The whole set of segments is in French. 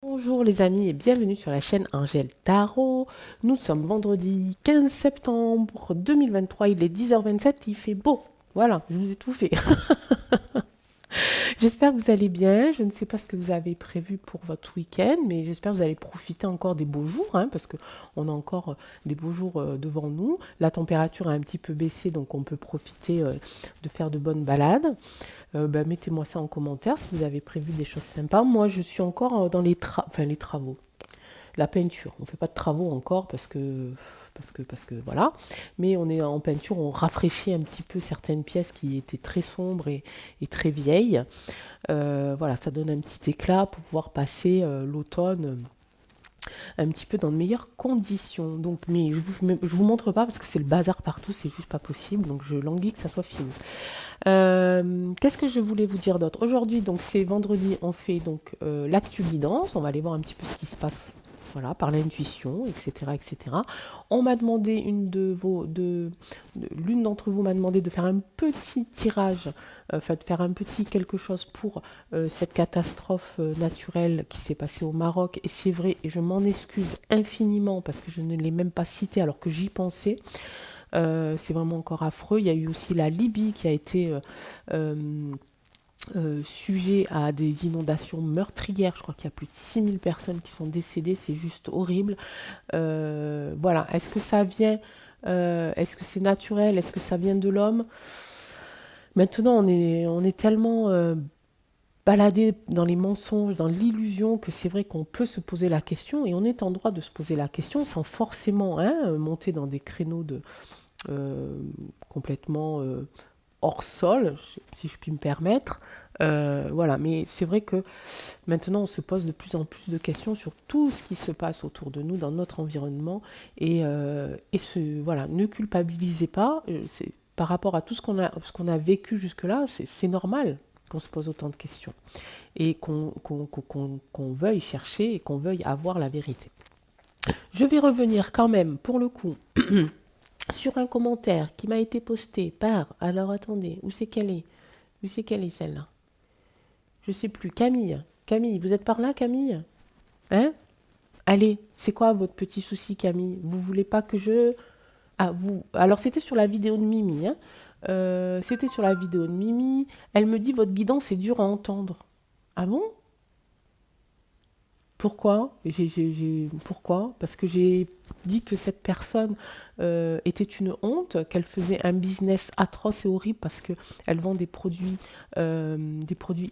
Bonjour les amis et bienvenue sur la chaîne Angèle Tarot. Nous sommes vendredi 15 septembre 2023, il est 10h27, il fait beau. Voilà, je vous ai tout fait. J'espère que vous allez bien. Je ne sais pas ce que vous avez prévu pour votre week-end, mais j'espère que vous allez profiter encore des beaux jours, hein, parce qu'on a encore des beaux jours devant nous. La température a un petit peu baissé, donc on peut profiter de faire de bonnes balades. Mettez-moi ça en commentaire si vous avez prévu des choses sympas. Moi, je suis encore dans les travaux. La peinture. On ne fait pas de travaux encore parce que voilà. Mais on est en peinture, on rafraîchit un petit peu certaines pièces qui étaient très sombres et très vieilles. Voilà, ça donne un petit éclat pour pouvoir passer l'automne un petit peu dans de meilleures conditions. Donc, mais je vous montre pas parce que c'est le bazar partout, c'est juste pas possible. Donc je languis que ça soit fini. Qu'est-ce que je voulais vous dire d'autre? Aujourd'hui, donc c'est vendredi, on fait donc l'actu guidance. On va aller voir un petit peu ce qui se passe. Voilà, par l'intuition, etc., etc. On m'a demandé l'une d'entre vous m'a demandé de faire un petit tirage, enfin de faire un petit quelque chose pour cette catastrophe naturelle qui s'est passée au Maroc. Et c'est vrai, et je m'en excuse infiniment parce que je ne l'ai même pas cité alors que j'y pensais. C'est vraiment encore affreux. Il y a eu aussi la Libye qui a été sujet à des inondations meurtrières. Je crois qu'il y a plus de 6000 personnes qui sont décédées. C'est juste horrible. Voilà. Est-ce que ça vient est-ce que c'est naturel? Est-ce que ça vient de l'homme? Maintenant, on est tellement baladé dans les mensonges, dans l'illusion, que c'est vrai qu'on peut se poser la question et on est en droit de se poser la question sans forcément monter dans des créneaux euh, complètement hors sol, si je puis me permettre. Voilà, mais c'est vrai que maintenant on se pose de plus en plus de questions sur tout ce qui se passe autour de nous, dans notre environnement, voilà, ne culpabilisez pas. Par rapport à tout ce qu'on a vécu jusque-là, c'est normal qu'on se pose autant de questions et qu'on veuille chercher et qu'on veuille avoir la vérité. Je vais revenir quand même, pour le coup, sur un commentaire qui m'a été posté par... Alors attendez, où c'est qu'elle est? Où c'est qu'elle est celle-là? Je sais plus. Camille. Camille, vous êtes par là, Camille? Hein? Allez, c'est quoi votre petit souci, Camille? Vous voulez pas que je... Ah, vous... Alors c'était sur la vidéo de Mimi, hein? C'était sur la vidéo de Mimi. Elle me dit, votre guidance, c'est dur à entendre. Ah bon? Pourquoi? Pourquoi? Parce que j'ai dit que cette personne était une honte, qu'elle faisait un business atroce et horrible parce qu'elle vend des produits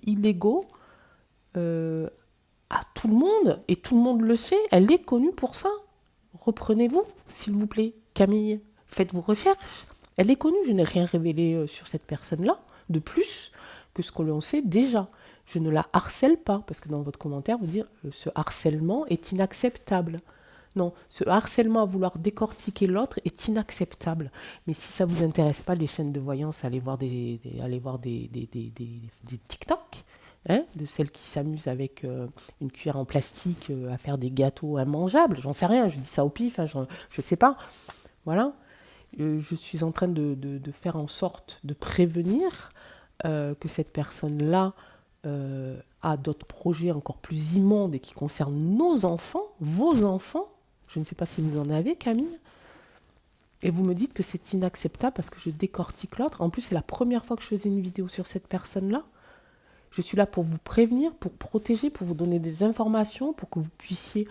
illégaux euh, à tout le monde et tout le monde le sait. Elle est connue pour ça. Reprenez-vous, s'il vous plaît. Camille, faites vos recherches. Elle est connue. Je n'ai rien révélé sur cette personne-là de plus que ce qu'on sait déjà. Je ne la harcèle pas, parce que dans votre commentaire, vous dites ce harcèlement est inacceptable. Non, ce harcèlement à vouloir décortiquer l'autre est inacceptable. Mais si ça ne vous intéresse pas, les chaînes de voyance, allez voir des TikTok, hein, de celles qui s'amusent avec une cuillère en plastique à faire des gâteaux immangeables. J'en sais rien, je dis ça au pif, hein, je ne sais pas. Voilà. Je suis en train de faire en sorte de prévenir que cette personne-là a d'autres projets encore plus immondes et qui concernent nos enfants, vos enfants. Je ne sais pas si vous en avez, Camille. Et vous me dites que c'est inacceptable parce que je décortique l'autre. En plus, c'est la première fois que je faisais une vidéo sur cette personne-là. Je suis là pour vous prévenir, pour protéger, pour vous donner des informations, pour que vous puissiez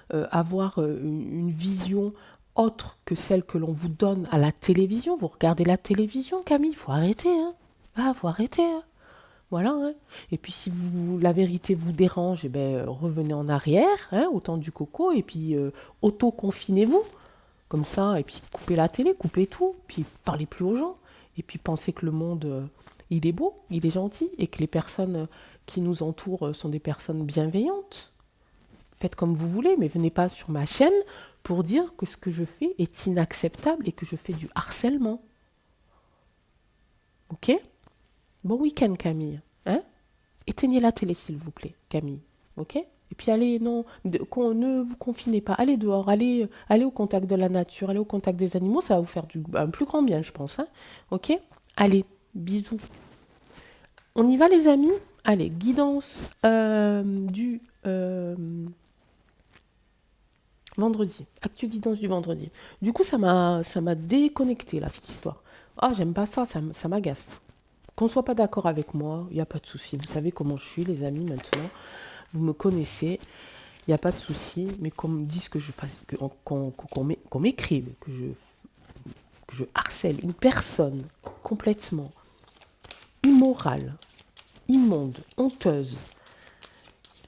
avoir une vision autre que celle que l'on vous donne à la télévision. Vous regardez la télévision, Camille, il faut arrêter. Hein. Ah, faut arrêter. Hein. Voilà. Hein. Et puis si la vérité vous dérange, eh ben, revenez en arrière, hein, au temps du coco, et puis auto-confinez-vous. Comme ça, et puis coupez la télé, coupez tout, puis parlez plus aux gens. Et puis pensez que le monde, il est beau, il est gentil, et que les personnes qui nous entourent sont des personnes bienveillantes. Faites comme vous voulez, mais venez pas sur ma chaîne pour dire que ce que je fais est inacceptable et que je fais du harcèlement. Ok? Bon week-end, Camille. Hein? Éteignez la télé, s'il vous plaît, Camille. Ok? Et puis allez, non, ne vous confinez pas. Allez dehors, allez au contact de la nature, allez au contact des animaux, ça va vous faire un plus grand bien, je pense. Hein. Ok? Allez, bisous. On y va, les amis? Allez, guidance du vendredi. Actu guidance du vendredi. Du coup, ça m'a déconnecté, là, cette histoire. Ah, j'aime pas ça, ça m'agace. Qu'on soit pas d'accord avec moi, il n'y a pas de souci. Vous savez comment je suis, les amis, maintenant. Vous me connaissez, il n'y a pas de souci. Mais qu'on me dise que je fasse, qu'on m'écrive, que je harcèle une personne complètement immorale, immonde, honteuse,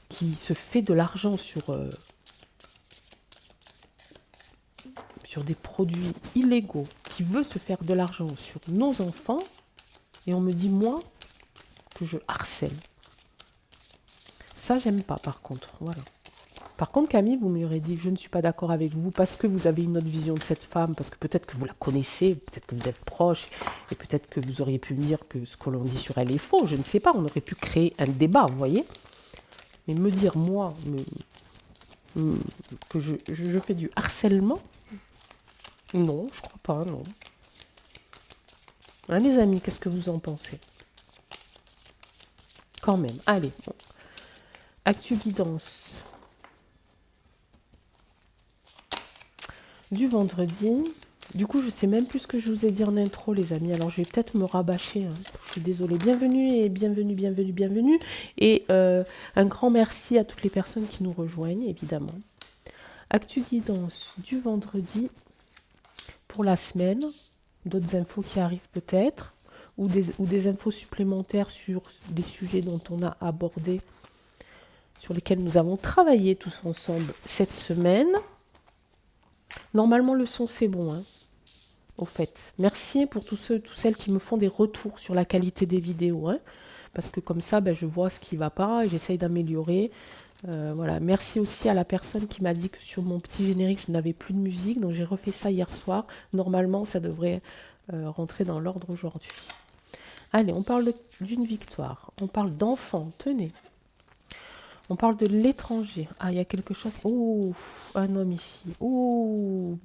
qui se fait de l'argent sur des produits illégaux, qui veut se faire de l'argent sur nos enfants, et on me dit, moi, que je harcèle. Ça, j'aime pas, par contre. Voilà. Par contre, Camille, vous m'aurez dit que je ne suis pas d'accord avec vous parce que vous avez une autre vision de cette femme, parce que peut-être que vous la connaissez, peut-être que vous êtes proche, et peut-être que vous auriez pu me dire que ce que l'on dit sur elle est faux. Je ne sais pas, on aurait pu créer un débat, vous voyez. Mais me dire, moi, que je fais du harcèlement, non, je crois pas, non. Hein, les amis, qu'est-ce que vous en pensez? Quand même, allez. Bon. Actu guidance du vendredi. Du coup, je sais même plus ce que je vous ai dit en intro, les amis. Alors, je vais peut-être me rabâcher. Hein. Je suis désolée. Bienvenue et bienvenue, bienvenue, bienvenue. Et un grand merci à toutes les personnes qui nous rejoignent, évidemment. Actu guidance du vendredi pour la semaine. D'autres infos qui arrivent peut-être. Ou des infos supplémentaires sur des sujets dont on a abordé, sur lesquels nous avons travaillé tous ensemble cette semaine. Normalement, le son, c'est bon, hein, au fait. Merci pour tous celles qui me font des retours sur la qualité des vidéos, hein, parce que comme ça, je vois ce qui ne va pas et j'essaye d'améliorer. Voilà. Merci aussi à la personne qui m'a dit que sur mon petit générique, je n'avais plus de musique, donc j'ai refait ça hier soir. Normalement, ça devrait rentrer dans l'ordre aujourd'hui. Allez, on parle d'une victoire. On parle d'enfants, tenez. On parle de l'étranger. Ah, il y a quelque chose. Oh, un homme ici. Oh,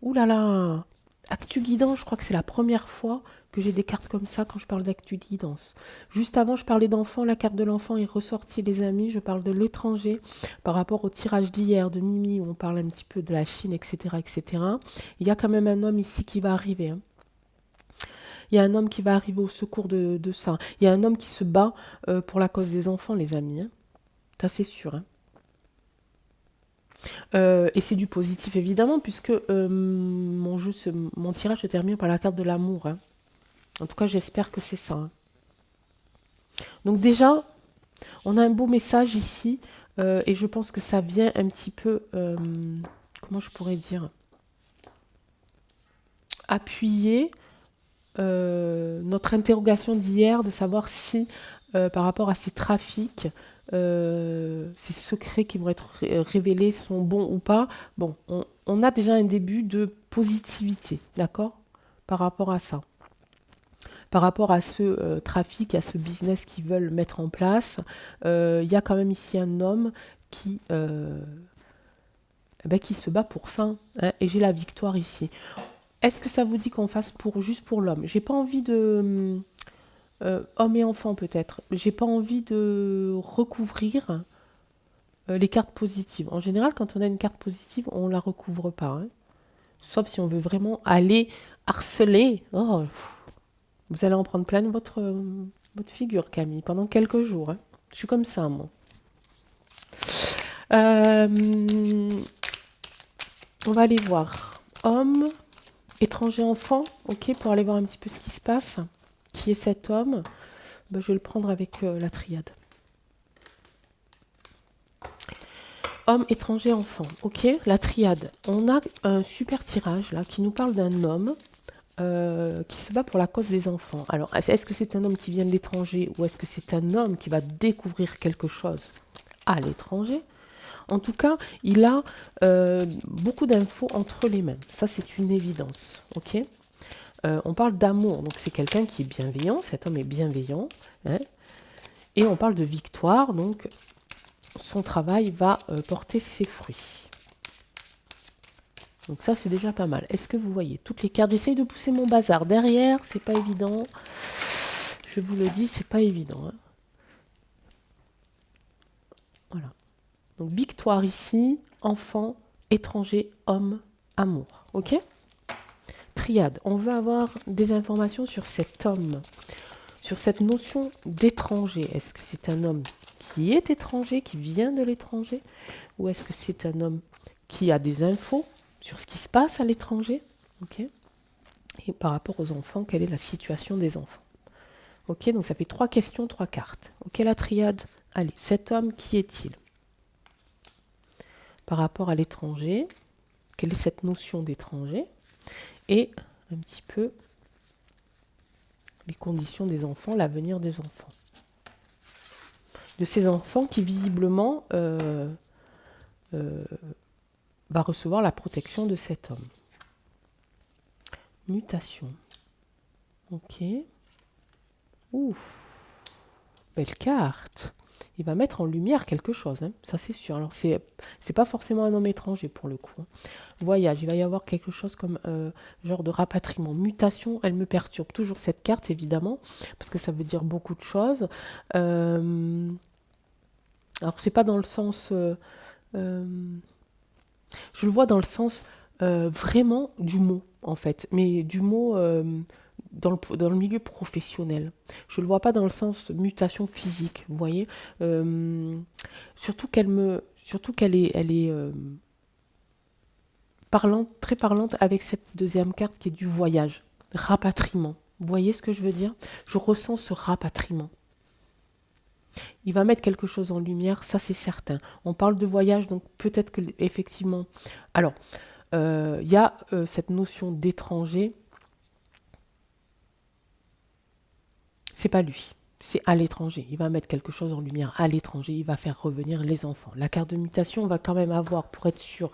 ouh là là. Actu guidance, je crois que c'est la première fois que j'ai des cartes comme ça quand je parle d'actu guidance. Juste avant, je parlais d'enfant. La carte de l'enfant est ressortie, les amis. Je parle de l'étranger par rapport au tirage d'hier de Mimi où on parle un petit peu de la Chine, etc., etc. Il y a quand même un homme ici qui va arriver. Hein. Il y a un homme qui va arriver au secours de ça. Il y a un homme qui se bat pour la cause des enfants, les amis. Hein. Ça, c'est sûr. Hein. Et c'est du positif, évidemment, puisque mon tirage se termine par la carte de l'amour. Hein. En tout cas, j'espère que c'est ça. Hein. Donc déjà, on a un beau message ici. Et je pense que ça vient un petit peu... comment je pourrais dire appuyer notre interrogation d'hier, de savoir si, par rapport à ces trafics, ces secrets qui vont être révélés sont bons ou pas. Bon, on a déjà un début de positivité, d'accord, par rapport à ça. Par rapport à ce trafic, à ce business qu'ils veulent mettre en place, il y a quand même ici un homme qui se bat pour ça, hein, et j'ai la victoire ici. Est-ce que ça vous dit qu'on fasse juste pour l'homme? J'ai pas envie de... homme et enfant peut-être. J'ai pas envie de recouvrir les cartes positives. En général, quand on a une carte positive, on la recouvre pas. Hein. Sauf si on veut vraiment aller harceler. Oh, vous allez en prendre plein votre figure, Camille, pendant quelques jours. Hein. Je suis comme ça, moi. On va aller voir. Homme, étranger, enfant. Ok, pour aller voir un petit peu ce qui se passe. Qui est cet homme? Je vais le prendre avec la triade. Homme, étranger, enfant. Ok, la triade. On a un super tirage là qui nous parle d'un homme qui se bat pour la cause des enfants. Alors, est-ce que c'est un homme qui vient de l'étranger ou est-ce que c'est un homme qui va découvrir quelque chose à l'étranger? En tout cas, il a beaucoup d'infos entre les mains. Ça, c'est une évidence. Ok. On parle d'amour, donc c'est quelqu'un qui est bienveillant, cet homme est bienveillant, hein, et on parle de victoire, donc son travail va porter ses fruits. Donc ça, c'est déjà pas mal. Est-ce que vous voyez toutes les cartes? J'essaye de pousser mon bazar derrière, c'est pas évident. Je vous le dis, c'est pas évident. Hein. Voilà. Donc victoire ici, enfant, étranger, homme, amour. Ok? Triade. On veut avoir des informations sur cet homme, sur cette notion d'étranger. Est-ce que c'est un homme qui est étranger, qui vient de l'étranger, ou est-ce que c'est un homme qui a des infos sur ce qui se passe à l'étranger? Ok? Et par rapport aux enfants, quelle est la situation des enfants? Ok, donc ça fait 3 questions, 3 cartes. Ok, la triade. Allez, cet homme, qui est-il? Par rapport à l'étranger, quelle est cette notion d'étranger? Et un petit peu les conditions des enfants, l'avenir des enfants. De ces enfants qui visiblement va recevoir la protection de cet homme. Mutation. Ok. Ouf. Belle carte. Il va mettre en lumière quelque chose, hein. Ça c'est sûr. Alors c'est pas forcément un homme étranger pour le coup, hein. Voyage, il va y avoir quelque chose comme genre de rapatriement. Mutation, elle me perturbe toujours cette carte évidemment, parce que ça veut dire beaucoup de choses. Alors c'est pas dans le sens... euh, je le vois dans le sens vraiment du mot, en fait, mais du mot dans le milieu professionnel. Je ne le vois pas dans le sens mutation physique, vous voyez. Surtout qu'elle est parlante, très parlante avec cette deuxième carte qui est du voyage, rapatriement. Vous voyez ce que je veux dire? Je ressens ce rapatriement. Il va mettre quelque chose en lumière, ça c'est certain. On parle de voyage, donc peut-être que effectivement. Alors, il y a cette notion d'étranger. C'est pas lui, c'est à l'étranger. Il va mettre quelque chose en lumière à l'étranger, il va faire revenir les enfants. La carte de mutation, on va quand même avoir, pour être sûr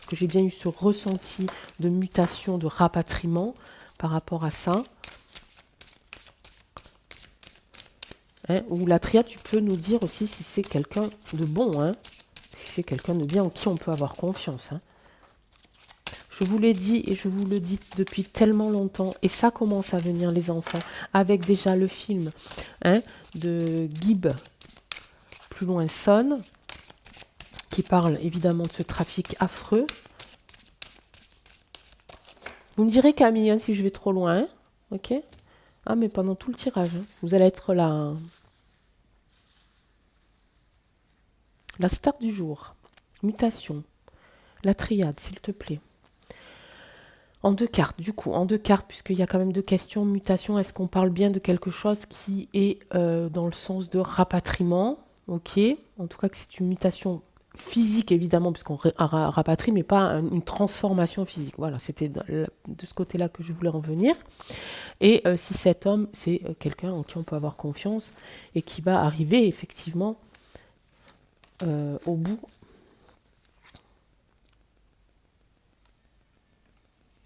que j'ai bien eu ce ressenti de mutation, de rapatriement par rapport à ça. Hein, ou la triade, tu peux nous dire aussi si c'est quelqu'un de bon, hein, si c'est quelqu'un de bien en qui on peut avoir confiance. Hein. Je vous l'ai dit et je vous le dis depuis tellement longtemps, et ça commence à venir les enfants, avec déjà le film hein, de Gibb, plus loin sonne, qui parle évidemment de ce trafic affreux. Vous me direz Camille hein, si je vais trop loin, hein, ok? Ah mais pendant tout le tirage, hein, vous allez être là. Hein. La star du jour, mutation, la triade s'il te plaît. En 2 cartes, du coup, en 2 cartes, puisqu'il y a quand même 2 questions. Mutation, est-ce qu'on parle bien de quelque chose qui est dans le sens de rapatriement? Ok. En tout cas, que c'est une mutation physique, évidemment, puisqu'on rapatrie, mais pas une transformation physique. Voilà, c'était de ce côté-là que je voulais en venir. Et si cet homme, c'est quelqu'un en qui on peut avoir confiance et qui va arriver, effectivement, au bout.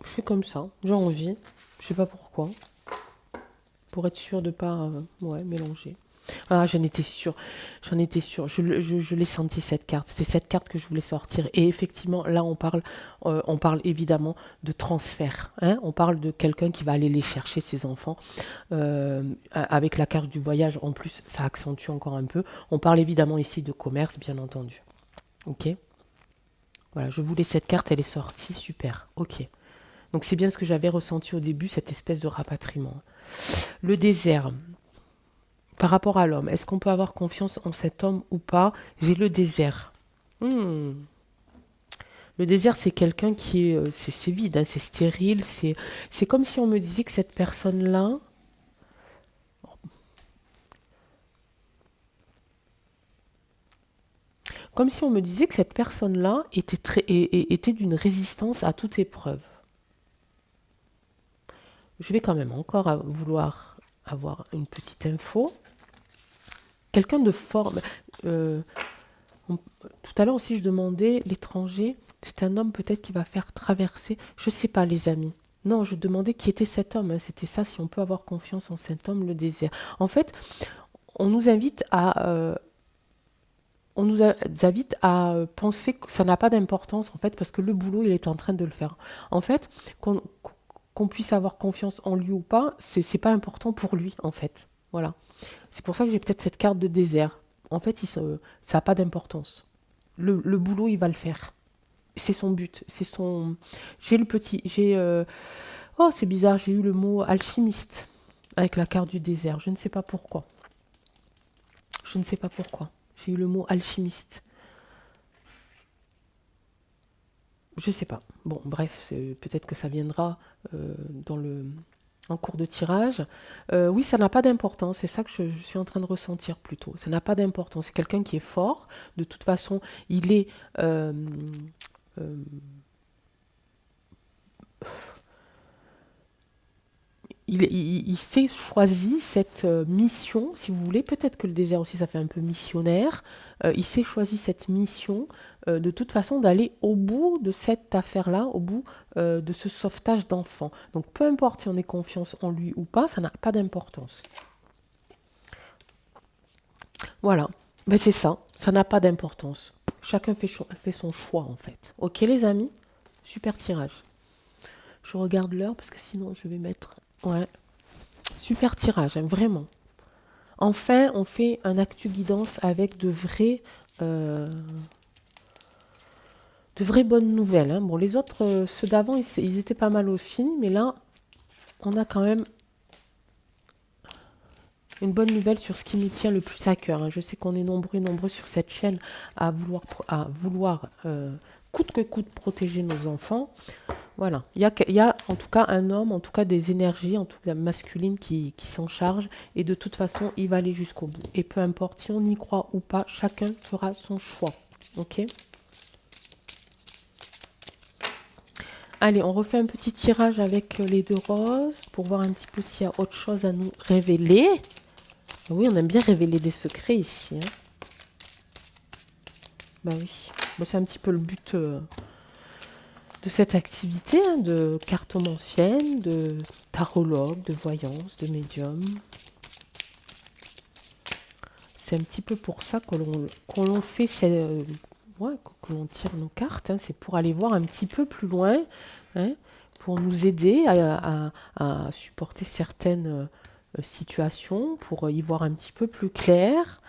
Je fais comme ça, j'ai envie. Je sais pas pourquoi. Pour être sûr de ne pas mélanger. Ah, j'en étais sûre, je l'ai senti cette carte, c'est cette carte que je voulais sortir. Et effectivement, là on parle évidemment de transfert, hein. On parle de quelqu'un qui va aller les chercher, ses enfants, avec la carte du voyage, en plus ça accentue encore un peu. On parle évidemment ici de commerce, bien entendu. Ok. Voilà, je voulais cette carte, elle est sortie, super, ok. Donc c'est bien ce que j'avais ressenti au début, cette espèce de rapatriement. Le désert, par rapport à l'homme, est-ce qu'on peut avoir confiance en cet homme ou pas? J'ai le désert. Hmm. Le désert, c'est quelqu'un qui est... c'est vide, hein, c'est stérile. C'est comme si on me disait que cette personne-là... Comme si on me disait que cette personne-là était d'une résistance à toute épreuve. Je vais quand même encore vouloir avoir une petite info. Quelqu'un de fort... tout à l'heure aussi, je demandais l'étranger. C'est un homme peut-être qui va faire traverser. Je ne sais pas, les amis. Non, je demandais qui était cet homme. Hein. C'était ça, si on peut avoir confiance en cet homme, le désert. En fait, on nous invite à penser que ça n'a pas d'importance, en fait, parce que le boulot, il est en train de le faire. En fait, qu'on puisse avoir confiance en lui ou pas, c'est pas important pour lui, en fait. Voilà. C'est pour ça que j'ai peut-être cette carte de désert. en fait, ça n'a pas d'importance. Le boulot, il va le faire. C'est son but. C'est son. J'ai le petit. Oh, c'est bizarre, j'ai eu le mot alchimiste avec la carte du désert. Je ne sais pas pourquoi. Je ne sais pas pourquoi. J'ai eu le mot alchimiste. Je sais pas. Bon, bref, peut-être que ça viendra dans en cours de tirage. Oui, ça n'a pas d'importance. C'est ça que je suis en train de ressentir plutôt. Ça n'a pas d'importance. C'est quelqu'un qui est fort. De toute façon, il est euh, euh, il s'est choisi cette mission, si vous voulez. Peut-être que le désert aussi, ça fait un peu missionnaire. Il s'est choisi cette mission, de toute façon, d'aller au bout de cette affaire-là, au bout de ce sauvetage d'enfants. Donc, peu importe si on ait confiance en lui ou pas, ça n'a pas d'importance. Voilà. Ben, c'est ça. Ça n'a pas d'importance. Chacun fait son choix, en fait. Ok, les amis? Super tirage. Je regarde l'heure parce que sinon, je vais mettre... Ouais. Super tirage, hein, vraiment. Enfin, on fait un actu guidance avec euh, de vraies bonnes nouvelles, hein. Bon, les autres, ceux d'avant, ils étaient pas mal aussi, mais là, on a quand même une bonne nouvelle sur ce qui nous tient le plus à cœur, hein. Je sais qu'on est nombreux et nombreux sur cette chaîne à vouloir coûte que coûte protéger nos enfants. Voilà, il y a en tout cas un homme, en tout cas des énergies, en tout cas masculines qui s'en charge. Et de toute façon, il va aller jusqu'au bout. Et peu importe si on y croit ou pas, chacun fera son choix. Ok? Allez, on refait un petit tirage avec les deux roses pour voir un petit peu s'il y a autre chose à nous révéler. Oui, on aime bien révéler des secrets ici, hein. Bah oui, bon, c'est un petit peu le but de cette activité, hein, de cartomancienne, de tarologue, de voyance, de médium. C'est un petit peu pour ça que l'on fait, ouais, que l'on tire nos cartes, hein. C'est pour aller voir un petit peu plus loin, hein, pour nous aider à supporter certaines situations, pour y voir un petit peu plus clair,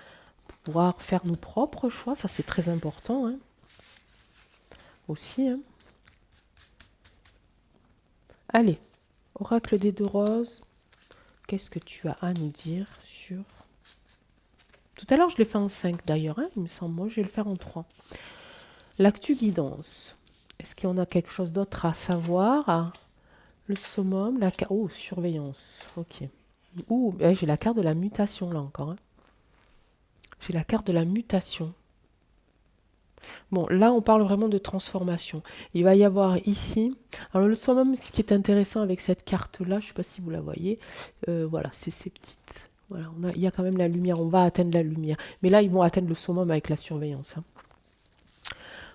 pour pouvoir faire nos propres choix. Ça, c'est très important, hein, aussi, hein. Allez, oracle des deux roses, qu'est-ce que tu as à nous dire sur... Tout à l'heure, je l'ai fait en 5 d'ailleurs, hein, il me semble. Moi, je vais le faire en 3. L'actu guidance. Est-ce qu'il y en a quelque chose d'autre à savoir? Ah, le summum, la carte... Oh, surveillance. Ok. Ouh, j'ai la carte de la mutation là encore, hein. J'ai la carte de la mutation. Bon, là, on parle vraiment de transformation. Il va y avoir ici... Alors, le summum, ce qui est intéressant avec cette carte-là, je ne sais pas si vous la voyez, voilà, c'est ces petites... Voilà, il y a quand même la lumière, on va atteindre la lumière. Mais là, ils vont atteindre le summum avec la surveillance, hein.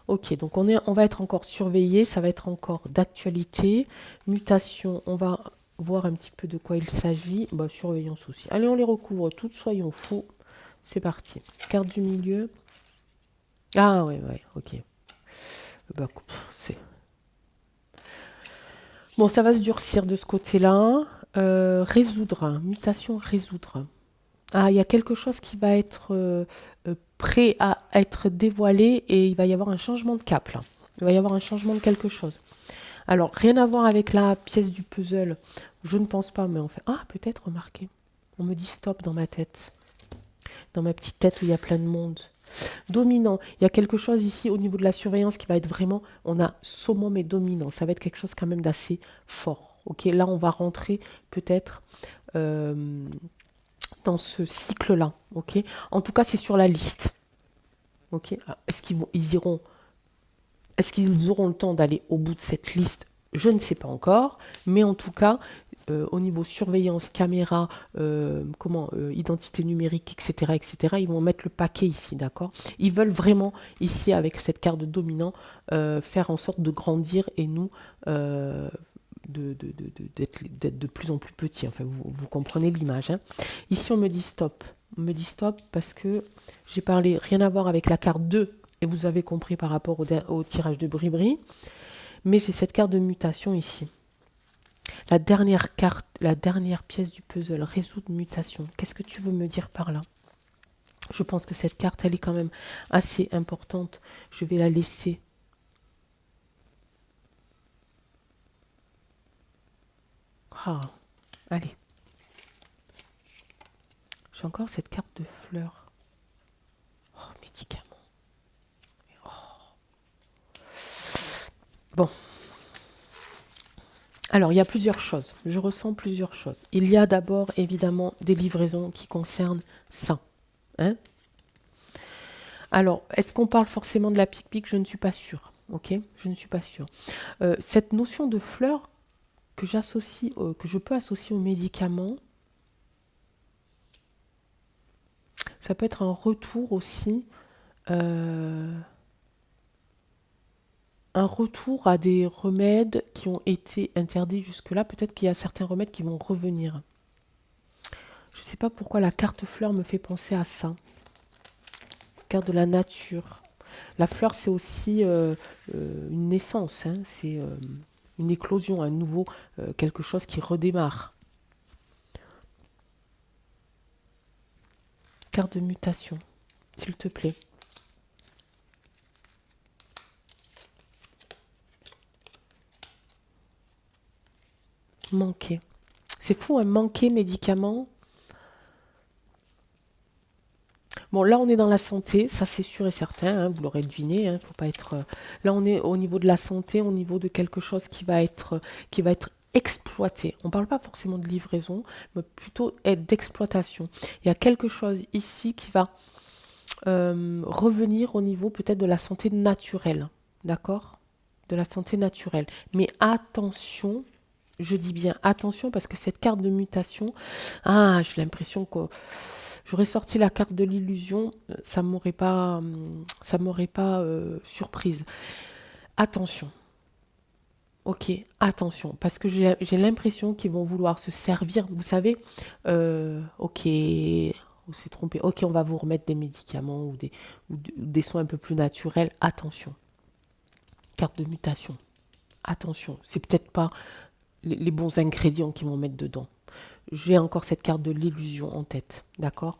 Ok, donc on va être encore surveillé, ça va être encore d'actualité. Mutation, on va voir un petit peu de quoi il s'agit. Bah, surveillance aussi. Allez, on les recouvre toutes, soyons fous. C'est parti. Carte du milieu. Ah ouais, ouais, ok. Bah, c'est... Bon, ça va se durcir de ce côté-là. Résoudre, hein. Mutation, résoudre. Ah, il y a quelque chose qui va être prêt à être dévoilé et il va y avoir un changement de cap là. Il va y avoir un changement de quelque chose. Alors, rien à voir avec la pièce du puzzle. Je ne pense pas, mais on fait... Ah, peut-être, remarquez. On me dit stop dans ma tête. Dans ma petite tête où il y a plein de monde. Dominant. Il y a quelque chose ici au niveau de la surveillance qui va être vraiment... On a summum et dominant. Ça va être quelque chose quand même d'assez fort. Ok, là, on va rentrer peut-être... dans ce cycle-là, ok. En tout cas, c'est sur la liste, ok. Est-ce qu'ils auront le temps d'aller au bout de cette liste? Je ne sais pas encore, mais en tout cas, au niveau surveillance, caméra, identité numérique, etc., ils vont mettre le paquet ici, d'accord. Ils veulent vraiment, ici, avec cette carte de dominant, faire en sorte de grandir et nous... d'être de plus en plus petit. Enfin, vous comprenez l'image, hein. Ici, on me dit stop. On me dit stop parce que j'ai parlé rien à voir avec la carte 2, et vous avez compris par rapport au tirage de Bribri. Mais j'ai cette carte de mutation ici. La dernière carte, la dernière pièce du puzzle, résoudre mutation. Qu'est-ce que tu veux me dire par là? Je pense que cette carte, elle est quand même assez importante. Je vais la laisser. Ah, allez. J'ai encore cette carte de fleurs. Oh, médicament. Oh. Bon. Alors, il y a plusieurs choses. Je ressens plusieurs choses. Il y a d'abord, évidemment, des livraisons qui concernent ça. Hein? Alors, est-ce qu'on parle forcément de la pique-pique? Je ne suis pas sûre. Ok, je ne suis pas sûre. Cette notion de fleurs que j'associe, que je peux associer aux médicaments, ça peut être un retour aussi, un retour à des remèdes qui ont été interdits jusque-là. Peut-être qu'il y a certains remèdes qui vont revenir. Je ne sais pas pourquoi la carte fleur me fait penser à ça. Carte de la nature. La fleur, c'est aussi une naissance, hein, c'est une éclosion, un nouveau, quelque chose qui redémarre. Carte de mutation, s'il te plaît. Manquer. C'est fou, un manquer médicament. Bon, là, on est dans la santé, ça c'est sûr et certain, hein, vous l'aurez deviné, hein, faut pas être... là, on est au niveau de la santé, au niveau de quelque chose qui va être exploité. On ne parle pas forcément de livraison, mais plutôt d'exploitation. Il y a quelque chose ici qui va revenir au niveau peut-être de la santé naturelle, d'accord? De la santé naturelle. Mais attention, je dis bien attention parce que cette carte de mutation, ah, j'ai l'impression que j'aurais sorti la carte de l'illusion, ça m'aurait pas surprise. Attention, ok, attention, parce que j'ai l'impression qu'ils vont vouloir se servir, vous savez, ok, on s'est trompé, ok, on va vous remettre des médicaments ou des soins un peu plus naturels, attention, carte de mutation, attention, c'est peut-être pas les bons ingrédients qu'ils vont mettre dedans. J'ai encore cette carte de l'illusion en tête, d'accord?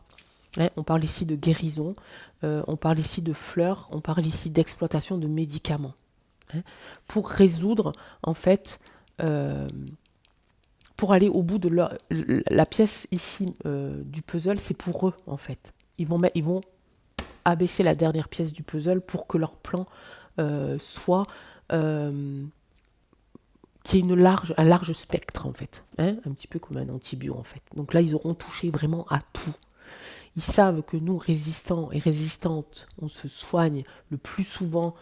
Hein, on parle ici de guérison, on parle ici de fleurs, on parle ici d'exploitation de médicaments. Hein, pour résoudre, en fait, euh, pour aller au bout de la pièce ici du puzzle, c'est pour eux, en fait. Ils vont abaisser la dernière pièce du puzzle pour que leur plan soit... qui est un large spectre, en fait. Hein, un petit peu comme un antibio, en fait. Donc là, ils auront touché vraiment à tout. Ils savent que nous, résistants et résistantes, on se soigne le plus souvent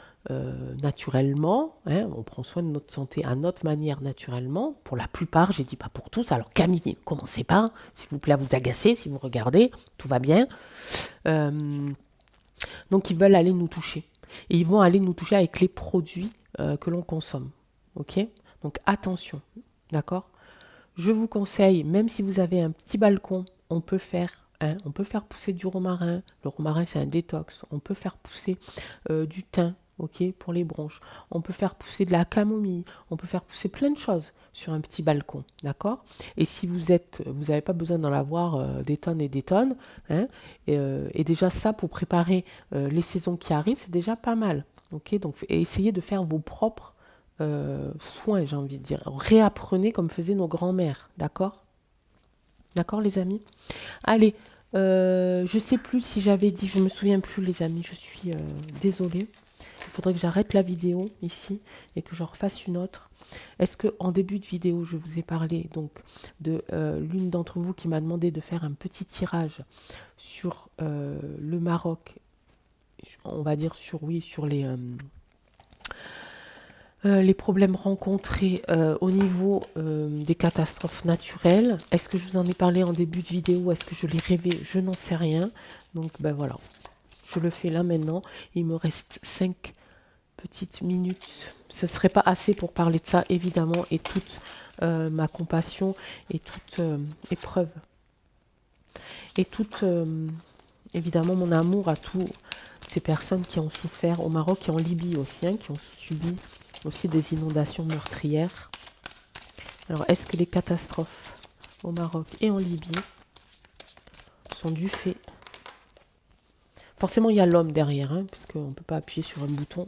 naturellement. Hein, on prend soin de notre santé à notre manière naturellement. Pour la plupart, j'ai dit pas pour tous. Alors Camille, commencez pas, s'il vous plaît, à vous agacer. Si vous regardez, tout va bien. Donc ils veulent aller nous toucher. Et ils vont aller nous toucher avec les produits que l'on consomme. Ok? Donc attention, d'accord? Je vous conseille, même si vous avez un petit balcon, on peut faire pousser du romarin. Le romarin, c'est un détox. On peut faire pousser du thym, ok, pour les bronches. On peut faire pousser de la camomille. On peut faire pousser plein de choses sur un petit balcon, d'accord? Et si vous n'avez pas besoin d'en avoir des tonnes et des tonnes, hein, et déjà ça, pour préparer les saisons qui arrivent, c'est déjà pas mal, ok? Donc, essayez de faire vos propres soins, j'ai envie de dire. Réapprenez comme faisaient nos grands-mères, d'accord? D'accord, les amis? Allez, je sais plus si j'avais dit, je me souviens plus, les amis, je suis désolée. Il faudrait que j'arrête la vidéo ici et que j'en refasse une autre. Est-ce que en début de vidéo, je vous ai parlé donc de l'une d'entre vous qui m'a demandé de faire un petit tirage sur le Maroc, on va dire sur les problèmes rencontrés au niveau des catastrophes naturelles. Est-ce que je vous en ai parlé en début de vidéo? Est-ce que je l'ai rêvé? Je n'en sais rien. Donc ben voilà, je le fais là maintenant. Il me reste 5 petites minutes. Ce ne serait pas assez pour parler de ça, évidemment, et toute ma compassion et toute épreuve. Et toute, évidemment, mon amour à toutes ces personnes qui ont souffert au Maroc et en Libye aussi, hein, qui ont subi aussi des inondations meurtrières. Alors, est-ce que les catastrophes au Maroc et en Libye sont du fait Forcément, il y a l'homme derrière, hein, parce qu'on ne peut pas appuyer sur un bouton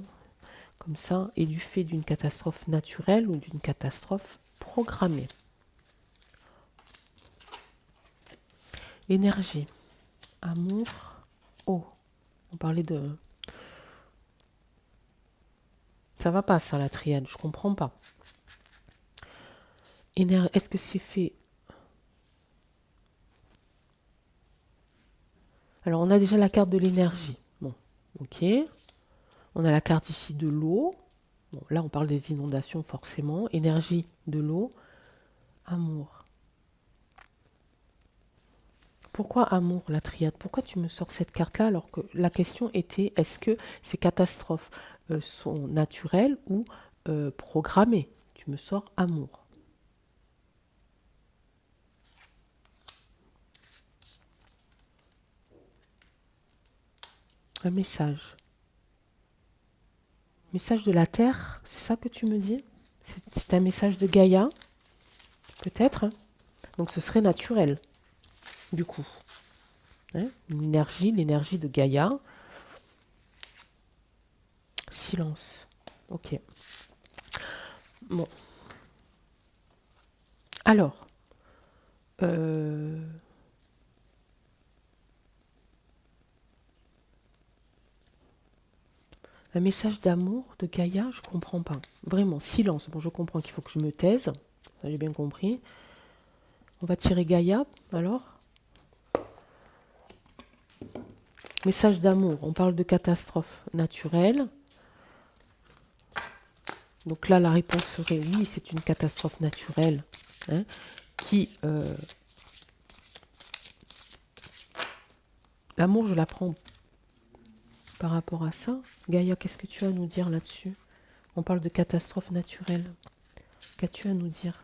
comme ça, et du fait d'une catastrophe naturelle ou d'une catastrophe programmée. Énergie, amour, eau. On parlait de... Ça va pas ça, la triade, je comprends pas. Est-ce que c'est fait... Alors, on a déjà la carte de l'énergie. Bon, ok. On a la carte ici de l'eau. Bon, là, on parle des inondations, forcément. Énergie de l'eau. Amour. Pourquoi amour, la triade? Pourquoi tu me sors cette carte-là alors que la question était, est-ce que ces catastrophes sont naturelles ou programmées? Tu me sors amour. Un message. Message de la Terre, c'est ça que tu me dis? C'est un message de Gaïa, peut-être, hein. Donc ce serait naturel, du coup. Hein, l'énergie de Gaïa. Silence. Ok. Bon. Alors, un message d'amour de Gaïa, je comprends pas. Vraiment, silence. Bon, je comprends qu'il faut que je me taise. Ça, j'ai bien compris. On va tirer Gaïa, alors. Message d'amour. On parle de catastrophe naturelle. Donc là, la réponse serait oui, c'est une catastrophe naturelle, hein, qui... l'amour, je la prends par rapport à ça. Gaïa, qu'est-ce que tu as à nous dire là-dessus? On parle de catastrophe naturelle. Qu'as-tu à nous dire?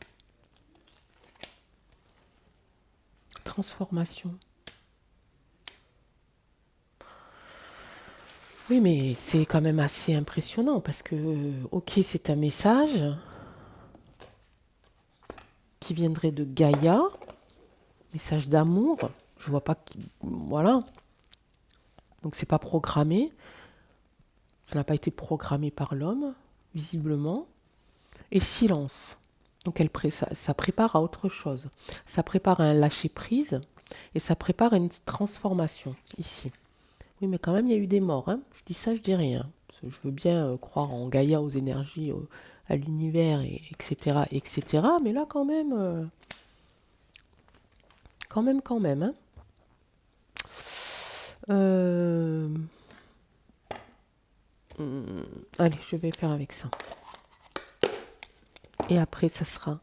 Transformation. Oui, mais c'est quand même assez impressionnant parce que, ok, c'est un message qui viendrait de Gaïa, message d'amour. Je vois pas qui... Voilà. Donc c'est pas programmé. Ça n'a pas été programmé par l'homme, visiblement. Et silence. Donc ça prépare à autre chose. Ça prépare à un lâcher-prise et ça prépare à une transformation, ici. Oui, mais quand même, il y a eu des morts, hein. Je dis ça, je dis rien. Parce que je veux bien croire en Gaïa, aux énergies, à l'univers, etc., etc. Mais là, quand même, hein. Euh, Allez, je vais faire avec ça. Et après, ça sera...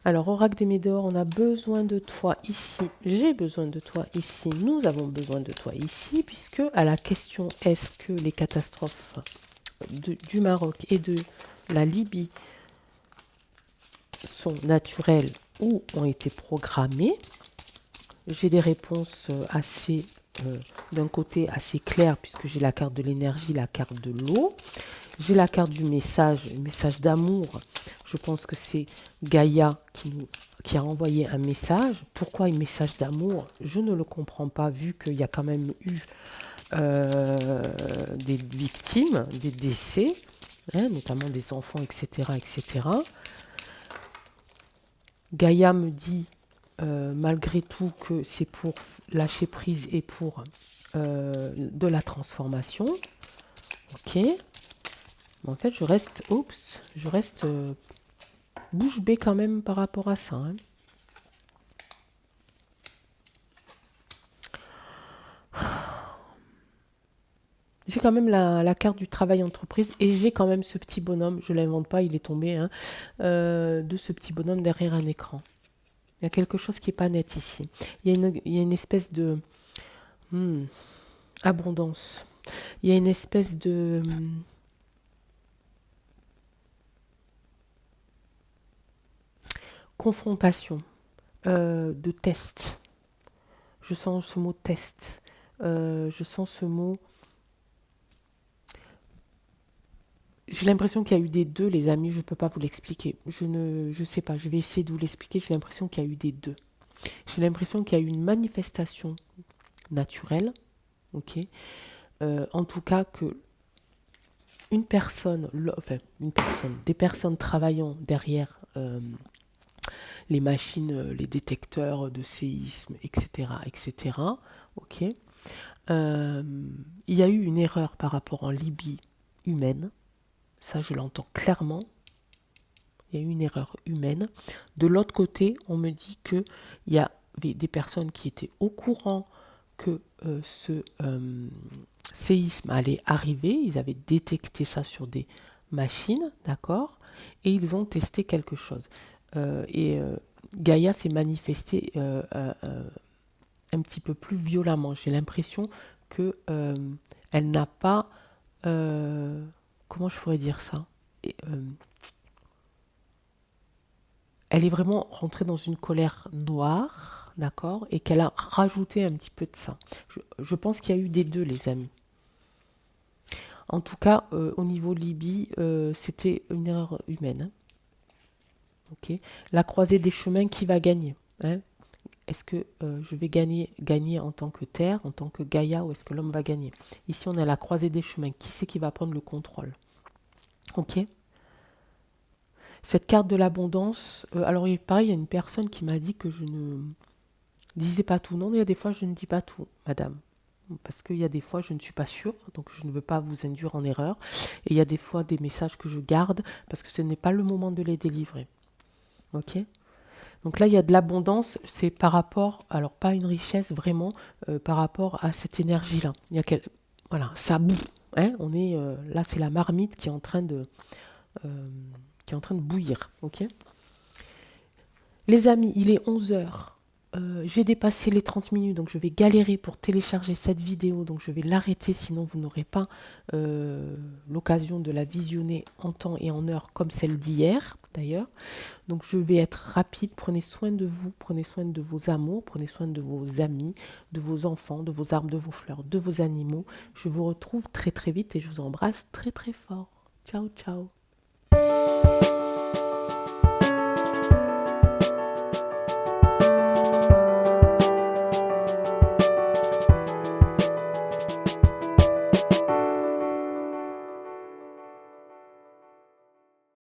Alors, Oracle des Médéores, on a besoin de toi ici. J'ai besoin de toi ici. Nous avons besoin de toi ici, puisque à la question est-ce que les catastrophes du Maroc et de la Libye sont naturelles ou ont été programmées, j'ai des réponses assez, d'un côté assez claires, puisque j'ai la carte de l'énergie, la carte de l'eau. J'ai la carte du message, le message d'amour. Je pense que c'est Gaïa qui a envoyé un message. Pourquoi un message d'amour? Je ne le comprends pas, vu qu'il y a quand même eu des victimes, des décès, hein, notamment des enfants, etc., etc. Gaïa me dit, malgré tout, que c'est pour lâcher prise et pour de la transformation. Ok. En fait, je reste bouche bée quand même par rapport à ça, hein. J'ai quand même la carte du travail entreprise et j'ai quand même ce petit bonhomme, je ne l'invente pas, il est tombé, hein, de ce petit bonhomme derrière un écran. Il y a quelque chose qui n'est pas net ici. Il y a une espèce de abondance. Il y a une espèce de... confrontation, de test. Je sens ce mot test. Je sens ce mot... J'ai l'impression qu'il y a eu des deux, les amis, je ne peux pas vous l'expliquer. Je sais pas, je vais essayer de vous l'expliquer. J'ai l'impression qu'il y a eu des deux. J'ai l'impression qu'il y a eu une manifestation naturelle ok? En tout cas, que une personne, enfin, des personnes travaillant derrière les machines, les détecteurs de séisme, etc., etc., ok? Euh, il y a eu une erreur par rapport en Libye humaine, ça je l'entends clairement, il y a eu une erreur humaine. De l'autre côté, on me dit qu'il y avait des personnes qui étaient au courant que ce séisme allait arriver, ils avaient détecté ça sur des machines, d'accord, et ils ont testé quelque chose. Gaïa s'est manifestée un petit peu plus violemment. J'ai l'impression que elle n'a pas, comment je pourrais dire ça? Et, elle est vraiment rentrée dans une colère noire, d'accord, et qu'elle a rajouté un petit peu de ça. Je pense qu'il y a eu des deux, les amis. En tout cas, au niveau Libye, c'était une erreur humaine, hein, ok. La croisée des chemins, qui va gagner, hein? Est-ce que je vais gagner en tant que terre, en tant que Gaïa, ou est-ce que l'homme va gagner? Ici, on a la croisée des chemins. Qui c'est qui va prendre le contrôle? Ok. Cette carte de l'abondance, alors pareil, il y a une personne qui m'a dit que je ne disais pas tout. Non, il y a des fois, je ne dis pas tout, madame. Parce qu'il y a des fois, je ne suis pas sûre, donc je ne veux pas vous induire en erreur. Et il y a des fois des messages que je garde parce que ce n'est pas le moment de les délivrer. Ok? Donc là, il y a de l'abondance, c'est par rapport, alors pas une richesse vraiment, par rapport à cette énergie-là. Voilà, ça boue. Hein, là, c'est la marmite euh, qui est en train de bouillir. Ok. Les amis, il est 11 heures. J'ai dépassé les 30 minutes, donc je vais galérer pour télécharger cette vidéo, donc je vais l'arrêter, sinon vous n'aurez pas l'occasion de la visionner en temps et en heure comme celle d'hier, d'ailleurs. Donc je vais être rapide, prenez soin de vous, prenez soin de vos amours, prenez soin de vos amis, de vos enfants, de vos arbres, de vos fleurs, de vos animaux. Je vous retrouve très très vite et je vous embrasse très très fort. Ciao ciao.